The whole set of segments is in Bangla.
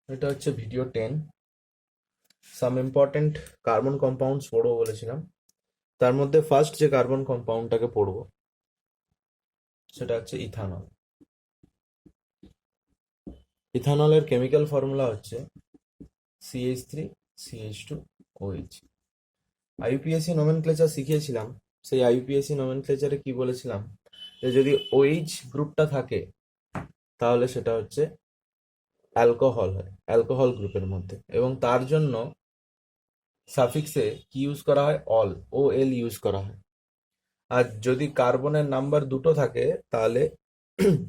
এটা হচ্ছে video 10। Some important carbon compounds পড়বো বলেছিলাম। তার মধ্যে ফার্স্ট যে কার্বন কম্পাউন্ডটাকে পড়বো সেটা হচ্ছে ইথানল। ইথানলের কেমিক্যাল ফর্মুলা হচ্ছে CH3CH2OH। আইইউপিএসসি নোমেনক্লেচার শিখিয়েছিলাম। সেই আইইউপিএসসি নোমেনক্লেচারে কি বলেছিলাম, যে যদি OH গ্রুপটা থাকে তাহলে সেটা হচ্ছে অ্যালকোহল হয়, অ্যালকোহল গ্রুপের মধ্যে, এবং তার জন্য সাফিক্সে কি ইউজ করা হয়, OL ইউজ করা হয়। আর যদি কার্বনের নাম্বার দুটো থাকে তাহলে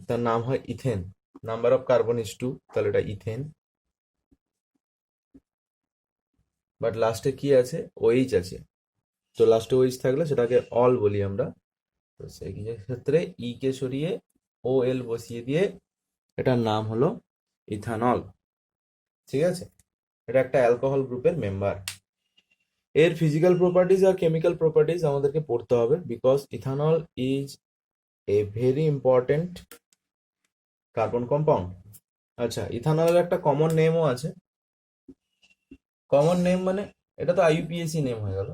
তার নাম হয় ethane. Number of carbon is 2, তাহলে এটা ইথেন। বাট লাস্টে কি আছে, OH আছে। তো লাস্টে OH থাকলে সেটাকে অল বলি আমরা। তো সেই ক্ষেত্রে ই কে সরিয়ে OL বসিয়ে দিয়ে এটার নাম হলো ইথানল। ঠিক আছে, এটা একটা অ্যালকোহল গ্রুপের মেম্বার। এর ফিজিক্যাল প্রপার্টিজ আর কেমিক্যাল প্রপার্টিজ আমাদেরকে পড়তে হবে, because ethanol is a very important carbon compound. আচ্ছা, ইথানলের একটা কমন নেমও আছে। কমন নেম মানে এটা তো আইইউপিএসি নেম হয়ে গেল।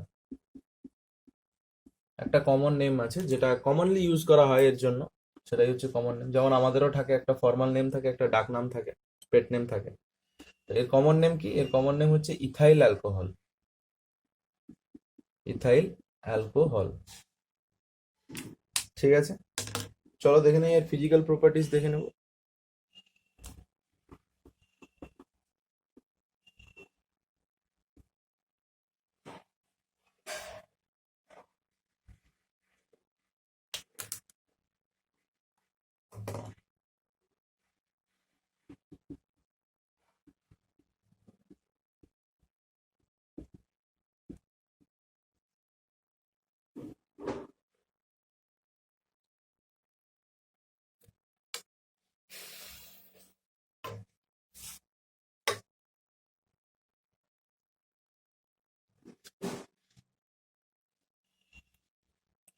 একটা কমন নেম আছে যেটা কমনলি ইউজ করা হয় এর জন্য, সেটাই হচ্ছে কমন নেম। যেমন আমাদেরও থাকে, একটা ফর্মাল নেম থাকে, একটা ডাক নাম থাকে, পেট নেম থাকে। তো এর কমন নেম কি? এর কমন নেম হচ্ছে ইথাইল অ্যালকোহল। Ethyl alcohol. ঠিক আছে, চলো দেখে নেই এর ফিজিক্যাল প্রপার্টিজ দেখে নেব।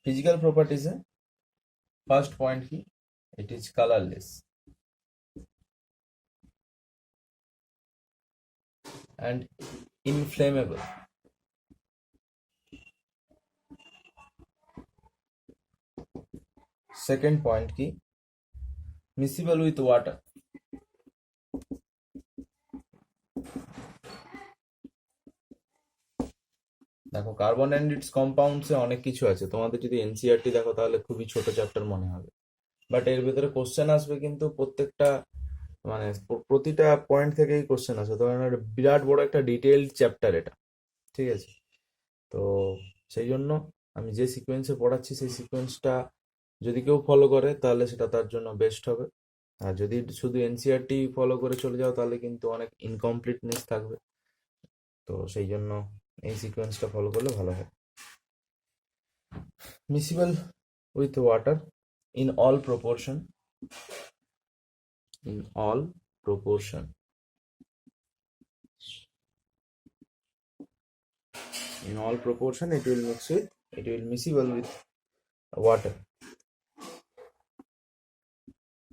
ফিজিক্যাল প্রপার্টিজে ফার্স্ট পয়েন্ট কি? It is colourless and inflammable. Second point কি? মিসিবল উইথ ওয়াটার। দেখো, কার্বন অ্যান্ড ইটস কম্পাউন্ডসে অনেক কিছু আছে। তোমাদের যদি এনসিইআরটি দেখো তাহলে খুবই ছোট চ্যাপ্টার মনে হবে, বাট এর ভিতরে কোশ্চেন আসবে কিন্তু প্রত্যেকটা, মানে প্রতিটা পয়েন্ট থেকেই কোশ্চেন আসবে। তো একটা বিরাট বড় একটা ডিটেইলড চ্যাপ্টার এটা। ঠিক আছে, তো সেই জন্য আমি যে সিকোয়েন্সে পড়াচ্ছি সেই সিকোয়েন্সটা যদি কেউ ফলো করে তাহলে সেটা তার জন্য বেস্ট হবে। আর যদি শুধু এনসিইআরটি ফলো করে চলে যাও তাহলে কিন্তু অনেক ইনকমপ্লিটনেস থাকবে। তো সেই জন্য এই সিকোয়েন্সটা ফলো করলে ভালো হয়। Miscible with water in all proportion, in all proportion, in all proportion it will mix with, it will miscible with water.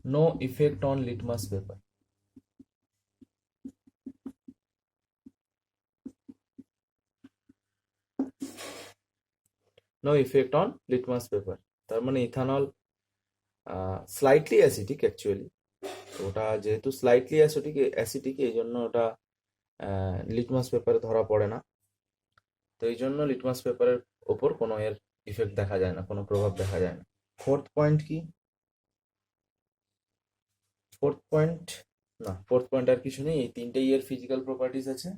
No effect on litmus paper. No effect on litmus paper. তার মানে ইথানল স্লাইটলি অ্যাসিডিক অ্যাকচুয়ালি। ওটা যেহেতু স্লাইটলি অ্যাসিডিক এই জন্য ওটা লিটমাস পেপারে ধরা পড়ে না। তো এই জন্য লিটমাস পেপারের ওপর কোনো এর ইফেক্ট দেখা যায় না, কোনো প্রভাব দেখা যায় না। ফোর্থ পয়েন্ট কি? ফোর্থ পয়েন্ট, না ফোর্থ পয়েন্ট আর কিছু নেই। এই তিনটেই এর ফিজিক্যাল প্রপার্টিজ আছে।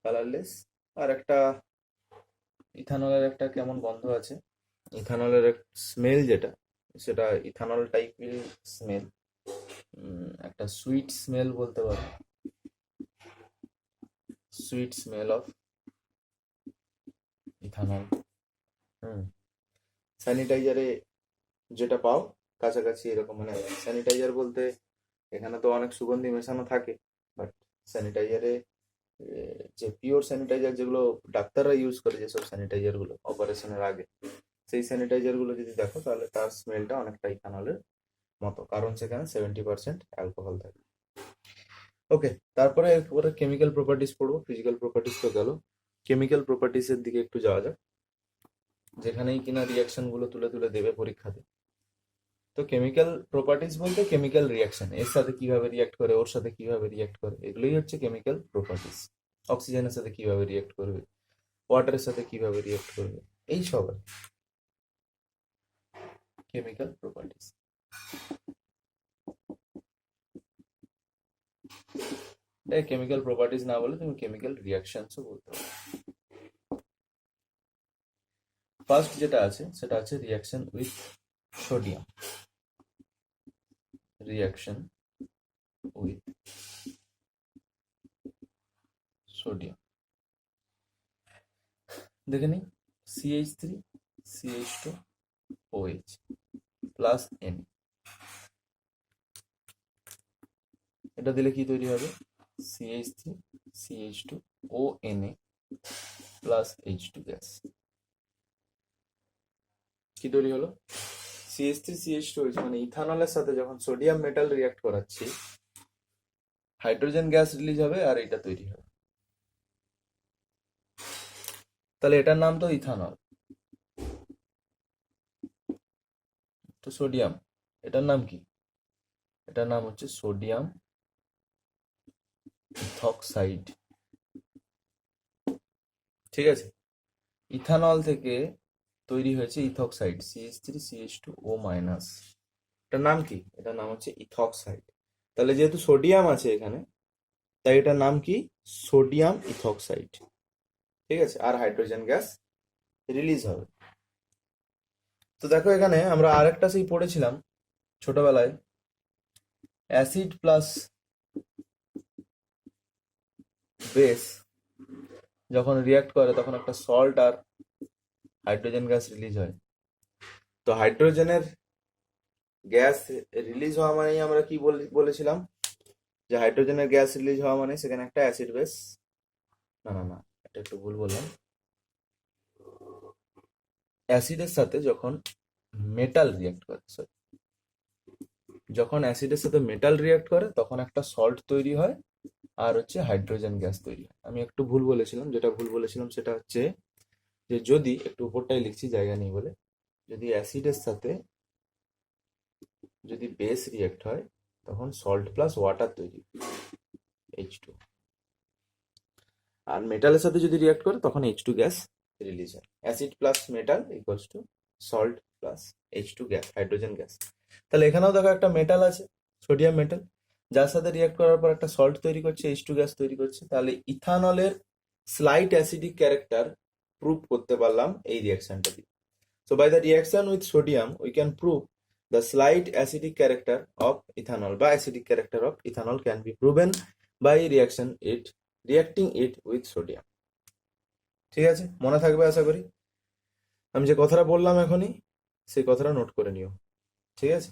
কালারলেস, আর একটা ইথানলের একটা কেমন গন্ধ আছে। ইথানলের স্মেল যেটা, সেটা ইথানল টাইপের স্মেল, একটা সুইট স্মেল বলতে পারো, সুইট স্মেল অফ ইথানল। হুম, স্যানিটাইজারে যেটা পাও কাছাকাছি এরকম, মানে স্যানিটাইজার বলতে এখানে তো অনেক সুগন্ধি মেশানো থাকে, বাট স্যানিটাইজারে যে পিওর স্যানিটাইজার যেগুলো ডাক্তাররা ইউজ করে, যেসব স্যানিটাইজার গুলো অপারেশনের আগে, সেই স্যানিটাইজার গুলো যদি দেখো তাহলে তার স্মেলটা অনেকটা ইথানলের মতো, কারণ সেখানে 70% অ্যালকোহল থাকে। ওকে, তারপরে এরপরে কেমিক্যাল প্রপার্টিস পড়বো। ফিজিক্যাল প্রপার্টিস তো গেল, কেমিক্যাল প্রপার্টিস এর দিকে একটু যাওয়া যাক, যেখানেই কিনা রিয়াকশন গুলো তুলে তুলে দেবে পরীক্ষাতে। তো কেমিক্যাল প্রপার্টিস বলতে কেমিক্যাল রিয়াকশন, এর সাথে কিভাবে রিয়াক্ট করে, ওর সাথে কিভাবে রিয়াক্ট করে, এগুলোই হচ্ছে কেমিক্যাল প্রপার্টিস। অক্সিজেনের সাথে কিভাবে রিয়াক্ট করবে, ওয়াটারের সাথে কিভাবে রিয়াক্ট করবে, এই সব কেমিক্যাল প্রপার্টিস। এই কেমিক্যাল প্রপার্টিস না বলে তুমি কেমিক্যাল রিয়াকশনসও বলতে পারো। ফার্স্ট যেটা আছে সেটা আছে reaction with sodium. Reaction with sodium, দেখে নিই। CH3 CH2 OH plus N, এটা দিলে কি তৈরি হবে? CH3 CH2 ONA plus H2 gas. কি তৈরি হলো? CH3 CH2 OH, মানে ইথানলের সাথে যখন সোডিয়াম মেটাল রিয়াক্ট করাচ্ছি, হাইড্রোজেন গ্যাস রিলিজ হবে আর এটা তৈরি হবে। তাহলে এটার নাম তো ইথানল। তো সোডিয়াম, এটার নাম কি? এটার নাম হচ্ছে সোডিয়াম ইথক্সাইড। ঠিক আছে, ইথানল থেকে তৈরি হয়েছে ইথক্সাইড, CH3CH2O মাইনাস। এটার নাম কি? এটার নাম হচ্ছে ইথক্সাইড। তাহলে যেহেতু সোডিয়াম আছে এখানে, তাই এটার নাম কি? Sodium ethoxide. ঠিক আছে, আর হাইড্রোজেন গ্যাস রিলিজ হবে। তো দেখো এখানে আমরা আরেকটা সেই পড়েছিলাম ছোটবেলায়, অ্যাসিড প্লাস বেস যখন রিয়াক্ট করে তখন একটা সল্ট আর হাইড্রোজেন গ্যাস রিলিজ হয়। তো হাইড্রোজেনের গ্যাস রিলিজ হওয়া মানেই আমরা কি বলেছিলাম, যে হাইড্রোজেনের গ্যাস রিলিজ হওয়া মানে সেখানে একটা অ্যাসিড বেস, না না না, এটা একটু ভুল বললাম। অ্যাসিডের সাথে যখন মেটাল রিয়াক্ট করে, সরি, যখন অ্যাসিডের সাথে মেটাল রিয়াক্ট করে তখন একটা সল্ট তৈরি হয় আর হচ্ছে হাইড্রোজেন গ্যাস তৈরি হয়। আমি একটু ভুল বলেছিলাম, যেটা ভুল বলেছিলাম সেটা হচ্ছে যে যদি, একটু উপরটাই লিখছি জায়গা নেই বলে, যদি অ্যাসিডের সাথে যদি বেস রিয়াক্ট হয় তখন সল্ট প্লাস ওয়াটার তৈরি, H2। আর মেটালের সাথে যদি রিয়াক্ট করে তখন H2 গ্যাস রিলিজ হয়। Acid plus metal equals to salt plus H2 gas, hydrogen gas. তাহলে এখানেও দেখো একটা মেটাল আছে, সোডিয়াম মেটাল, যার সাথে রিয়াক্ট করার পর একটা সল্ট তৈরি করছে, H2 গ্যাস তৈরি করছে। তাহলে ইথানলের স্লাইট অ্যাসিডিক ক্যারেক্টার প্রুভ করতে পারলাম এই রিয়াকশনটা দিয়ে। So by the reaction with sodium, we can prove the slight acidic character of ethanol. By acidic character of ethanol can be proven by reacting it with sodium. ঠিক আছে, মনে থাকবে আশা করি। আমি যে কথাটা বললাম এখনই, সেই কথাটা নোট করে নিও। ঠিক আছে।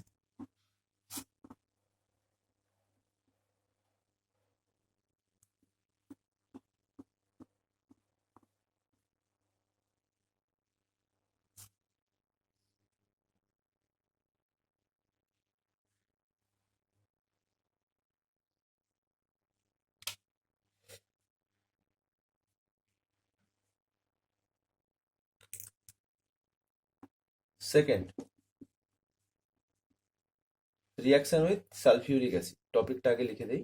Second, reaction with sulphuric acid. টপিকটা আগে লিখে দেই,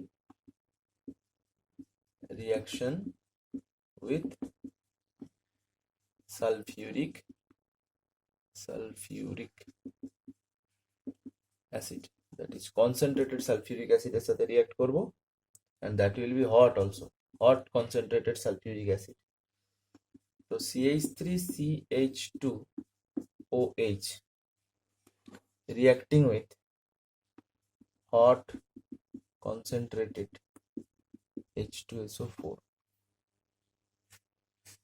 reaction with sulphuric acid, that is concentrated sulphuric অ্যাসিডের সাথে রিয়াক্ট করব, and that will be hot also, hot concentrated sulfuric acid. So CH3CH2OH reacting with hot concentrated H2SO4,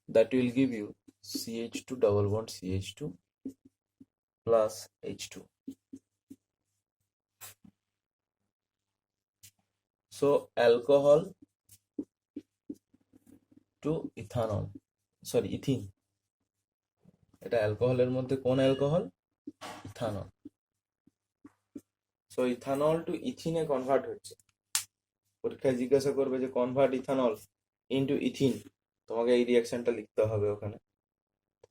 that will give you CH2 double bond CH2 plus H2. So alcohol to ethanol, sorry, ethene. এটা অ্যালকোহলের মধ্যে কোন alcohol? Ethanol. So ethanol to ইথিনে কনভার্ট হচ্ছে, পরীক্ষায় জিজ্ঞাসা করবে যে কনভার্ট ইথানল ইনটু ইথিন, তোমাকে এই রিয়াকশনটা লিখতে হবে ওখানে।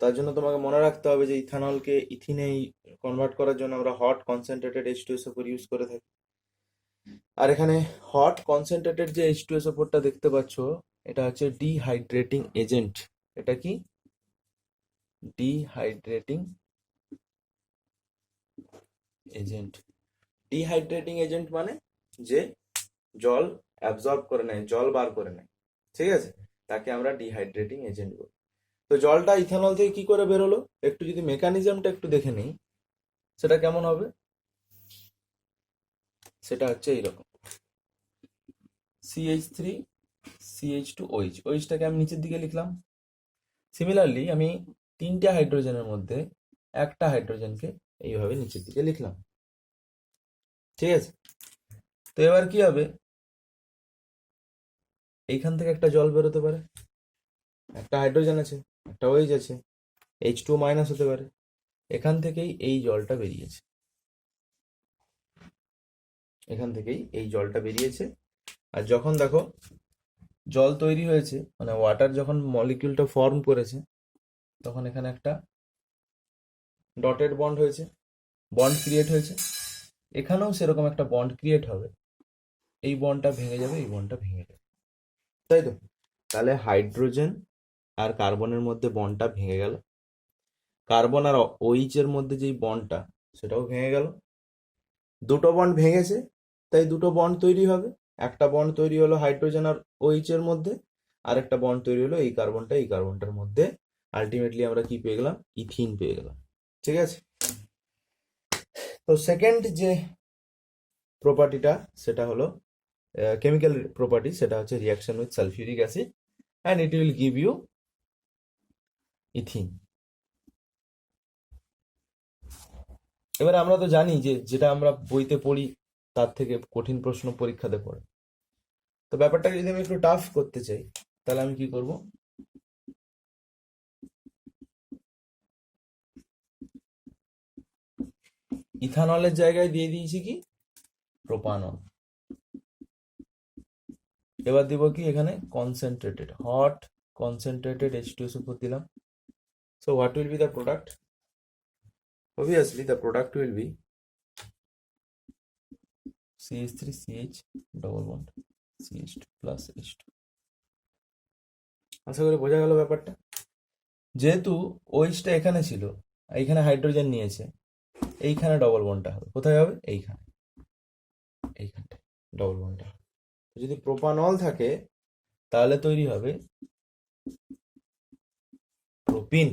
তার জন্য তোমাকে মনে রাখতে হবে যে ইথানলকে ইথিনে কনভার্ট করার জন্য আমরা হট কনসেন্ট্রেটেড H2SO4 ইউজ করে থাকি। আর এখানে হট কনসেন্ট্রেটেড যে H2SO4টা দেখতে পাচ্ছ, এটা হচ্ছে ডিহাইড্রেটিং এজেন্ট। এটা কি? Dehydrating agent. ডিহাইড্রেটিং এজেন্ট মানে যে জল অ্যাবজর্ব করে নেয়, জল বার করে নেয়, ঠিক আছে, তাকে আমরা ডিহাইড্রেটিং এজেন্ট বলি। তো জলটা ইথানল থেকে কি করে বেরোলো, একটু যদি মেকানিজমটা একটু দেখে নিই, সেটা কেমন হবে? সেটা হচ্ছে এইরকম, CH3 CH2OH, ওইচটাকে আমি নিচের দিকে লিখলাম। সিমিলারলি আমি তিনটা হাইড্রোজেনের মধ্যে একটা হাইড্রোজেনকে এইভাবে নিচের দিকে লিখলাম, ঠিক আছে। তো এবার কি হবে, এইখান থেকে একটা জল বেরোতে পারে, একটা হাইড্রোজেন আছে, একটা OH আছে, H2 মাইনাস হতে পারে, এখান থেকেই এই জলটা বেরিয়েছে, এখান থেকেই এই জলটা বেরিয়েছে। আর যখন দেখো জল তৈরি হয়েছে, মানে ওয়াটার যখন মলিকিউলটা ফর্ম করেছে, তখন এখানে একটা ডটেড বন্ড হয়েছে, বন্ড ক্রিয়েট হয়েছে, এখানেও সেরকম একটা বন্ড ক্রিয়েট হবে, এই বন্ডটা ভেঙে যাবে, এই বন্ডটা ভেঙে যাবে, তাই তো? তাহলে হাইড্রোজেন আর কার্বনের মধ্যে বন্ডটা ভেঙে গেল, কার্বন আর OH এর মধ্যে যেই বন্ডটা, সেটাও ভেঙে গেল। দুটো বন্ড ভেঙেছে, তাই দুটো বন্ড তৈরি হবে। একটা বন্ড তৈরি হলো হাইড্রোজেন আর OH এর মধ্যে, আর একটা বন্ড তৈরি হলো এই কার্বনটা এই কার্বনটার মধ্যে। আলটিমেটলি আমরা কি পেয়ে গেলাম? ইথিন পেয়ে গেলাম, ঠিক আছে। তো সেকেন্ড যে প্রপার্টিটা, সেটা হলো কেমিক্যাল প্রপার্টি, সেটা হচ্ছে reaction with sulphuric acid and it will give you ethene. এবার আমরা তো জানি যে যেটা আমরা বইতে পড়ি তার থেকে কঠিন প্রশ্ন পরীক্ষাতে পড়ে। তো ব্যাপারটাকে যদি আমি একটু টাফ করতে চাই, তাহলে আমি কি করব? ইথানলের জায়গায় দিয়ে দিয়েছি কি? প্রোপানল। এবার দিব কি এখানে? কনসেন্ট্রেটেড, হট কনসেন্ট্রেটেড H2SO4 দিলাম। So what will be the product? Obviously the product will be CH3CH double bond CH2 plus H2। আশা করি বোঝা গেল ব্যাপারটা। যেহেতু OH-টা এখানে ছিল, এইখানে হাইড্রোজেন নিয়েছে, এইখানে ডবল বন্ডটা হবে। কোথায় হবে? এইখানে, এইখানটায় ডবল বন্ডটা হবে। যদি প্রোপানল থাকে তাহলে তৈরি হবে প্রোপিন।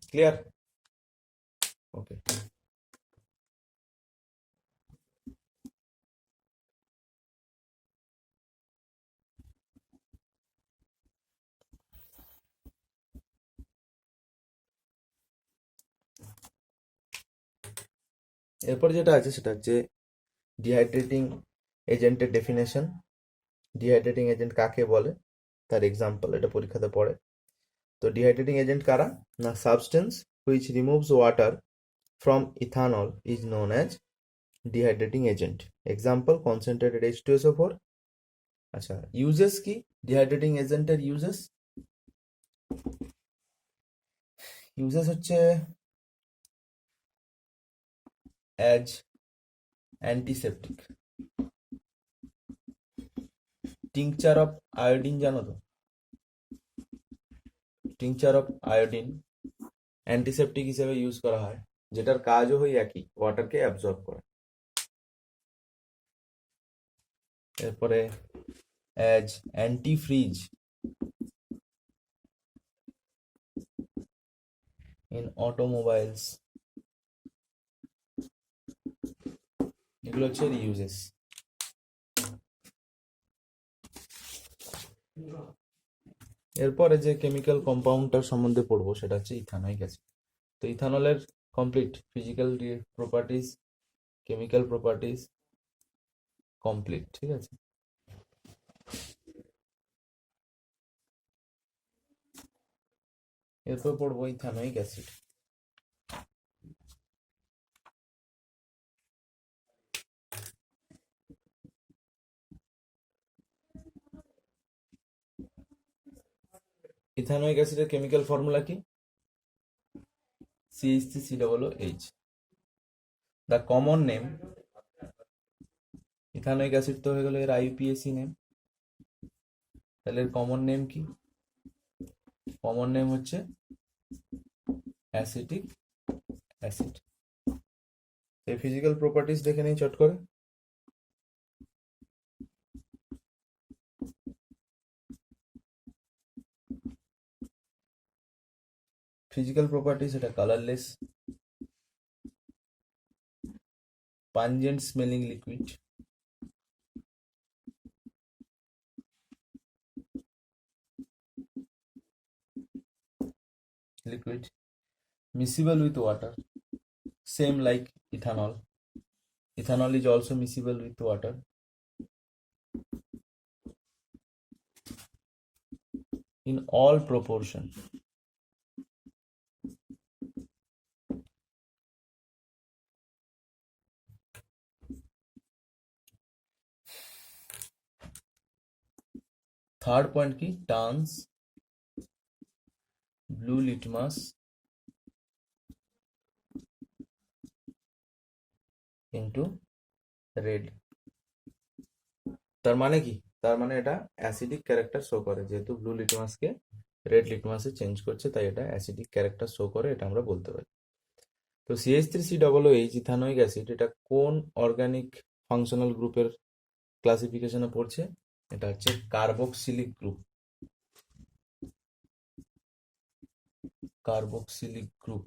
ক্লিয়ার? ওকে। এরপর যেটা আছে সেটা হচ্ছে ডিহাইড্রেটিং এজেন্টের ডেফিনেশন। ডিহাইড্রেটিং এজেন্ট কাকে বলে তার এক্সাম্পল, এটা পরীক্ষাতে পড়ে। তো ডিহাইড্রেটিং এজেন্ট কারা? না, substance which removes water from ethanol is known as dehydrating agent. Example concentrated H2SO4। আচ্ছা, ইউজেস কি ডিহাইড্রেটিং এজেন্টের? ইউজেস ইউজেস হচ্ছে as antiseptic. Tincture of iodine, জানো তো? টিংচার অফ আয়োডিন অ্যান্টিসেপটিক হিসেবে ইউজ করা হয়, যেটার কাজও হয় একই, ওয়াটারকে অ্যাবজর্ব করে। এরপরে as anti fridge in automobiles, এগুলো হচ্ছে ইউজেস। এরপরে যে কেমিক্যাল কম্পাউন্ডটার সম্বন্ধে পড়বো সেটা হচ্ছে ইথানোয়িক অ্যাসিড। তো ইথানলের complete physical properties, chemical properties complete, ঠিক আছে। এরপর পড়বো ইথানোয়িক অ্যাসিড। ইথানোয়িক অ্যাসিডের কেমিক্যাল ফর্মুলা কি? CH3COOH। The common name, ethanoic acid তো হয়ে গেল এর IUPAC নেম, তাহলে এর কমন নেম কি? কমন নেম হচ্ছে অ্যাসিটিক অ্যাসিড। এই ফিজিক্যাল প্রপার্টিজ দেখে নিই চট করে। ফিজিক্যাল প্রপার্টিজ, এটা colourless, pungent smelling liquid, miscible with water, same like ethanol. Ethanol is also miscible with water. In all proportion. Third point কি? Turns blue litmus into red. তার মানে কি? তার মানে এটা অ্যাসিডিক ক্যারেক্টার শো করে, যেহেতু ব্লু লিটমাসকে রেড লিটমাসে চেঞ্জ করছে, তাই এটা অ্যাসিডিক ক্যারেক্টার শো করে, এটা আমরা বলতে পারি। তো CH3COOH ইথানোয়িক অ্যাসিড, এটা কোন অর্গানিক ফাংশনাল গ্রুপের ক্লাসিফিকেশনে পড়ছে? এটা হচ্ছে carboxylic group. Carboxylic group.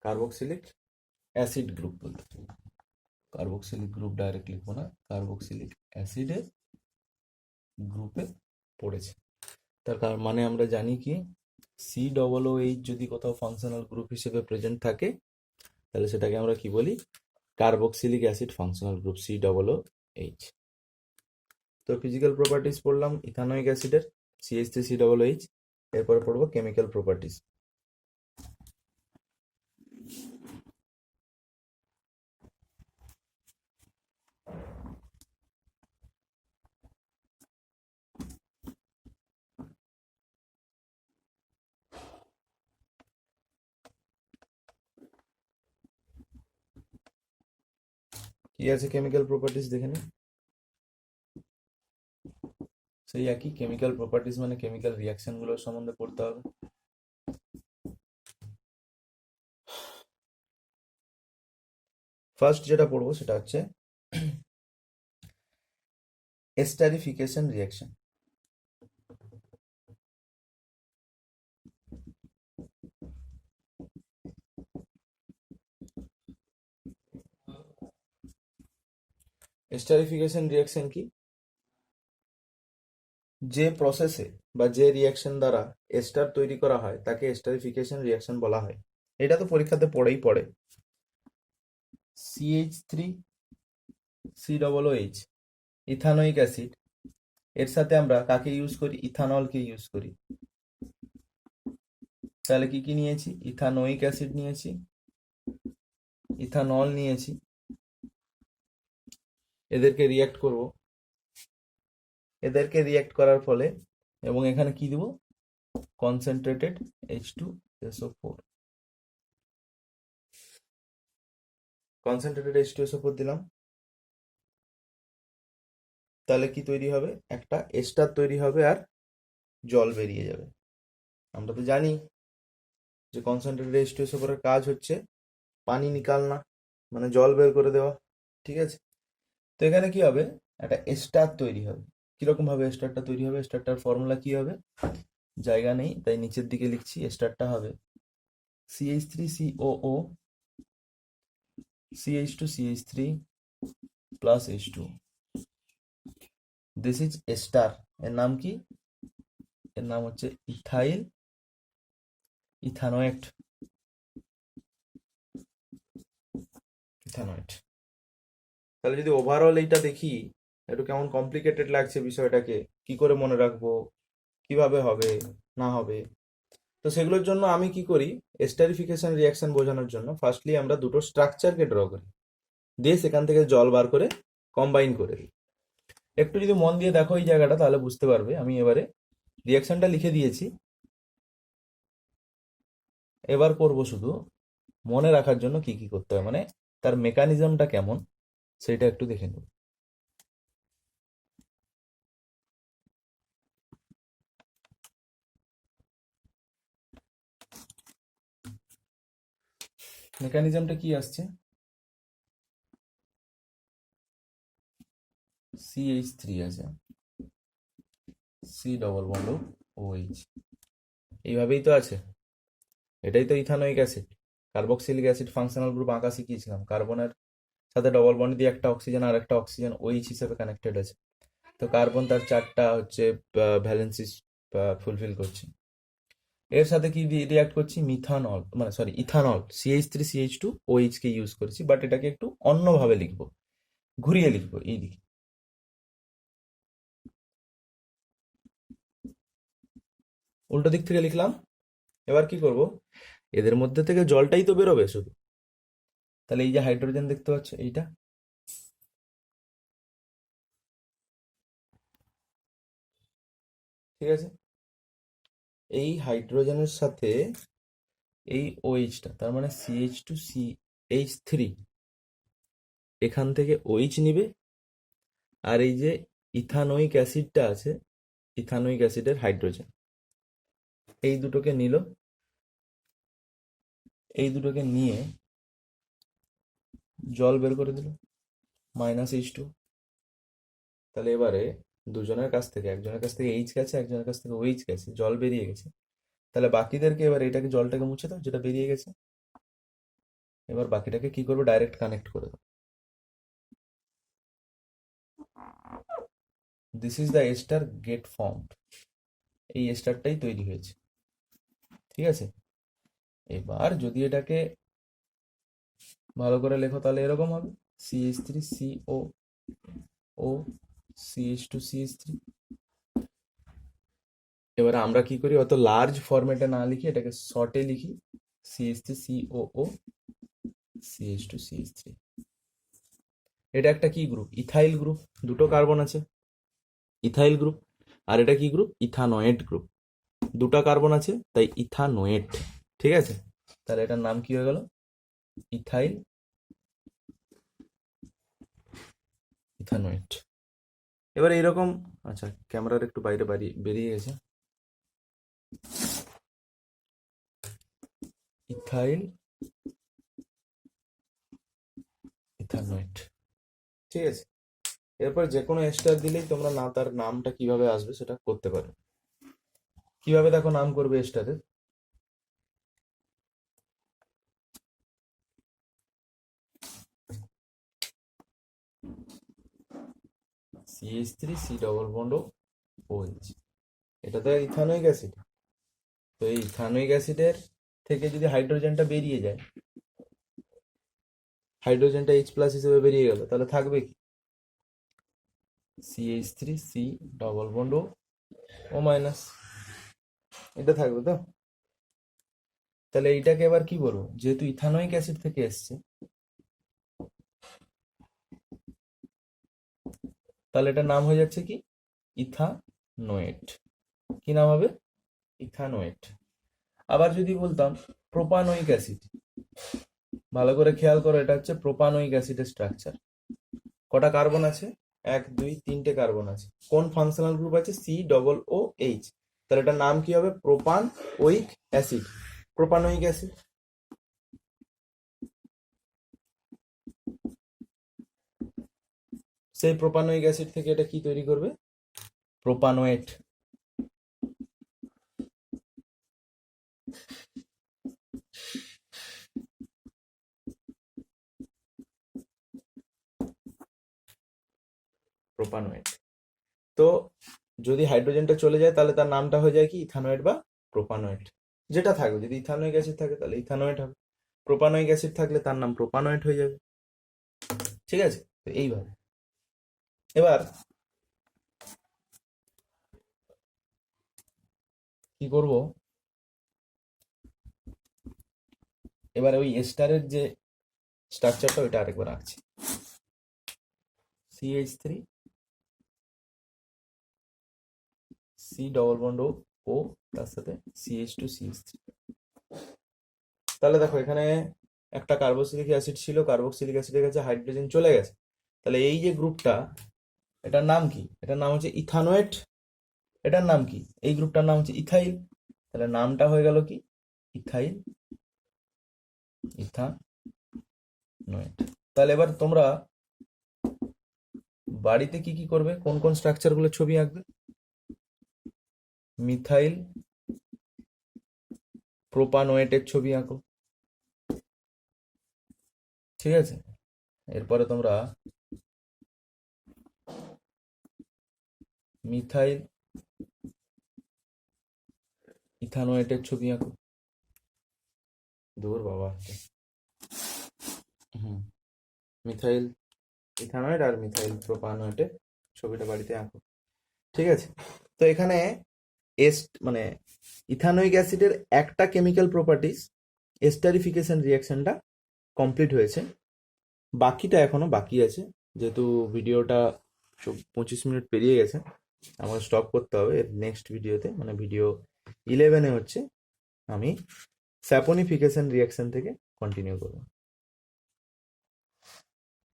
Carboxylic acid group বলতে, কার্বক্সিলিক গ্রুপ ডাইরেক্ট লিখবো না, কার্বক্সিলিক অ্যাসিডের গ্রুপে পড়েছে। তার মানে আমরা জানি কি, COOH যদি কোথাও ফাংশনাল গ্রুপ হিসেবে প্রেজেন্ট থাকে, তাহলে সেটাকে আমরা কি বলি? Carboxylic acid functional group, COOH। তো ফিজিক্যাল প্রপার্টিস পড়লাম ইথানোয়িক অ্যাসিডের, CH3COOH। এরপরে পড়বো কেমিক্যাল প্রপার্টিস। কি আছে কেমিক্যাল প্রপার্টিস দেখে নিই। সেই একই কেমিক্যাল প্রপার্টিস, মানে কেমিক্যাল রিয়াকশন গুলোর সম্বন্ধে পড়তে হবে। ফার্স্ট যেটা পড়বো সেটা হচ্ছে এস্টারিফিকেশন রিয়াকশন। এস্টারিফিকেশন রিয়াকশন কি? যে প্রসেসে বা যে রিয়াকশন দ্বারা এস্টার তৈরি করা হয় তাকে এস্টারিফিকেশন রিয়াকশন বলা হয়। এটা তো পরীক্ষাতে পড়েই পড়ে। CH3COOH ইথানোয়িক অ্যাসিড, এর সাথে আমরা কাকে ইউজ করি? ইথানলকে ইউজ করি। তাহলে কি কি নিয়েছি? ইথানোয়িক অ্যাসিড নিয়েছি, ইথানল নিয়েছি, এদেরকে রিয়াক্ট করব, এদেরকে রিয়াক্ট করার ফলে, এবং এখানে কি দিব? কনসেন্ট্রেটেড H2SO4, কনসেন্ট্রেটেড H2SO4 দিলাম। তাহলে কি তৈরি হবে? একটা এস্টার তৈরি হবে আর জল বেরিয়ে যাবে। আমরা তো জানি যে কনসেন্ট্রেটেড H2SO4 এর কাজ হচ্ছে পানি নিকালনা, মানে জল বের করে দেওয়া, ঠিক আছে? তো এখানে কি হবে? একটা এস্টার তৈরি হবে। কিরকম ভাবে এস্টারটা তৈরি হবে? এস্টারটার ফর্মুলা কি হবে? জায়গা নেই, তাই নিচের দিকে লিখছি। এস্টারটা হবে CH3COO CH2CH3 plus H2। This is ester. এর নাম কি? এর নাম হচ্ছে ইথাইল ইথানোয়েট। ইথানোয়েট। তাহলে যদি ওভারঅল এইটা দেখি, একটু কেমন কমপ্লিকেটেড লাগছে বিষয়টাকে, কি করে মনে রাখবো, কিভাবে হবে না হবে। তো সেগুলোর জন্য আমি কি করি? এস্টারিফিকেশন রিয়াকশন বোঝানোর জন্য ফার্স্টলি আমরা দুটো স্ট্রাকচারকে ড্র করি, দিয়ে সেখান থেকে জল বার করে কম্বাইন করে দিই। একটু যদি মন দিয়ে দেখো এই জায়গাটা তাহলে বুঝতে পারবে। আমি এবারে রিয়াকশনটা লিখে দিয়েছি, এবার করব শুধু মনে রাখার জন্য কি কি করতে হয়, মানে তার মেকানিজমটা কেমন সেটা একটু দেখে নেব। মেকানিজমটা কি আসছে, CH3 আছে, সি ডবল বন্ড OH, এইভাবেই তো আছে। এটাই তো ethanoic acid. Carboxylic acid functional group আঁকা শিখিয়েছিলাম, কার্বনের সাথে ডবল বন্ড দিয়ে একটা অক্সিজেন আর একটা অক্সিজেন OH হিসেবে কানেক্টেড আছে। তো কার্বন তার চারটা হচ্ছে ভ্যালেন্সি ফুলফিল করছে। এর সাথে কি রিয়াক্ট করছি, মিথানল মানে সরি ইথানল, CH3CH2OH কে ইউজ করেছি, বাট এটাকে একটু অন্যভাবে লিখবো, ঘুরিয়ে লিখবো এই দিকে। উল্টো দিক থেকে লিখলাম। এবার কি করব, এদের মধ্যে থেকে জলটাই তো বেরোবে শুধু। তাহলে এই যে হাইড্রোজেন দেখতে পাচ্ছ এইটা, ঠিক আছে, এই হাইড্রোজেনের সাথে এই OH-টা, তার মানে CH2CH3, এখান থেকে OH নিবে, আর এই যে ইথানোয়িক অ্যাসিডটা আছে, ইথানোয়িক অ্যাসিডের হাইড্রোজেন, এই দুটোকে নিল, এই দুটোকে নিয়ে জল বের করে দিল, -H2। তাহলে এবারে দুজনের কাছ থেকে, একজনের কাছ থেকে এইচ গেছে, একজনের কাছ থেকে OH গেছে, জল বেরিয়ে গেছে। তাহলে বাকিদেরকে এবার এটাকে, জলটাকে মুছে দাও যেটা বেরিয়ে গেছে। এবার বাকিটাকে কি করবো, ডাইরেক্ট কানেক্ট করে দাও। This is the ester get formed, এই এস্টারটাই তৈরি হয়েছে, ঠিক আছে। এবার যদি এটাকে ভালো করে লেখো তাহলে এরকম হবে, CH3CO, CH2CH3। এবারে আমরা কি করি, অত লার্জ ফরম্যাটে না লিখি, এটাকে শর্টে লিখি, CH3COO, CH2CH3। এটা একটা কি গ্রুপ, ইথাইল গ্রুপ, দুটো কার্বন আছে, ইথাইল গ্রুপ। আর এটা কি গ্রুপ, ইথানোয়েট গ্রুপ, দুটো কার্বন আছে তাই ইথানোয়েট, ঠিক আছে। তাহলে এটার নাম কি হয়ে গেল, ইথাইল ইথানোয়েট। এবার এইরকম, আচ্ছা ক্যামেরার একটু বাইরে বেরিয়ে গেছে, ইথাইল ইথানোয়েট, ঠিক আছে। এরপর যে কোনো এস্টার দিলেই তোমরা না তার নামটা কিভাবে আসবে সেটা করতে পারো। কিভাবে দেখো নাম করবে এস্টারের, CH3 C double bond OH, এটা তো ইথানোয়িক অ্যাসিড। তো এই ইথানোয়িক অ্যাসিডের থেকে যদি হাইড্রোজেনটা বেরিয়ে যায়, হাইড্রোজেনটা H+ হিসেবে বেরিয়ে গেল, তাহলে থাকবে কি, CH3 C double bond O-, এটা থাকবে তো। তাহলে এইটাকে এবার কি বলবো, যেহেতু ইথানোয়িক অ্যাসিড থেকে এসছে, তাহলে এটার নাম হয়ে যাচ্ছে কি, ইথানোয়েট। কি নাম হবে, ইথানোয়েট। আবার যদি বলতাম প্রোপানোয়িক অ্যাসিড, ভালো করে খেয়াল করো, এটা হচ্ছে প্রোপানোয়িক অ্যাসিডের স্ট্রাকচার। কটা কার্বন আছে, 1 2 3টে কার্বন আছে। কোন ফাংশনাল গ্রুপ আছে, COOH। তাহলে এটার নাম কি হবে, প্রোপানোয়িক অ্যাসিড, প্রোপানোয়িক অ্যাসিড। সেই প্রোপানোয়িক অ্যাসিড থেকে এটা কি তৈরি করবে, প্রোপানোয়েট। প্রোপানোয়েট। তো যদি হাইড্রোজেনটা চলে যায় তাহলে তার নামটা হয়ে যায় কি, ইথানোয়েট বা প্রোপানোয়েট, যেটা থাকবে। যদি ইথানোয়িক অ্যাসিড থাকে তাহলে ইথানোয়েট হবে, প্রোপানোয়িক অ্যাসিড থাকলে তার নাম প্রোপানোয়েট হয়ে যাবে, ঠিক আছে। তো এইভাবে এবার কি করব, এবার ওই এস্টারের যে স্ট্রাকচারটা ওইটা আরেকবার আঁকছি, CH3 সি ডবল বন্ড ও ও তার সাথে CH2CH3। তাহলে দেখো এখানে একটা কার্বক্সিলিক অ্যাসিড ছিল, কার্বক্সিলিক অ্যাসিডের কাছে হাইড্রোজেন চলে গেছে। তাহলে এই যে গ্রুপটা, এটার নাম কি? এটার নাম হচ্ছে ইথানোয়েট। এটার নাম কি? এই গ্রুপটার নাম হচ্ছে ইথাইল। তাহলে নামটা হয়ে গেল কি? Ethyl, ethanoate. তাহলে এবার তোমরা বাড়িতে কি কি করবে, কোন কোন স্ট্রাকচার গুলো ছবি আঁকবে? মিথাইল প্রোপানোয়েটের ছবি আঁকো, ঠিক আছে? এরপরে তোমরা মিথাইল ইথানোয়েটের ছবি আঁকো। দূর বাবা, হুম, মিথাইল ইথানোয়েট আর মিথাইল প্রোপানোয়েটের ছবিটা বাড়িতে আঁকো, ঠিক আছে? তো এখানে মানে ইথানোয়িক অ্যাসিডের একটা কেমিক্যাল প্রপার্টিস, এস্টারিফিকেশন রিয়াকশনটা কমপ্লিট হয়েছে। বাকিটা এখনো বাকি আছে, যেহেতু ভিডিওটা 25 মিনিট পেরিয়ে গেছে, আমাকে স্টপ করতে হবে। নেক্সট ভিডিওতে মানে ভিডিও 11-এ হচ্ছে আমি স্যাপোনিফিকেশন রিয়াকশন থেকে কন্টিনিউ করবো।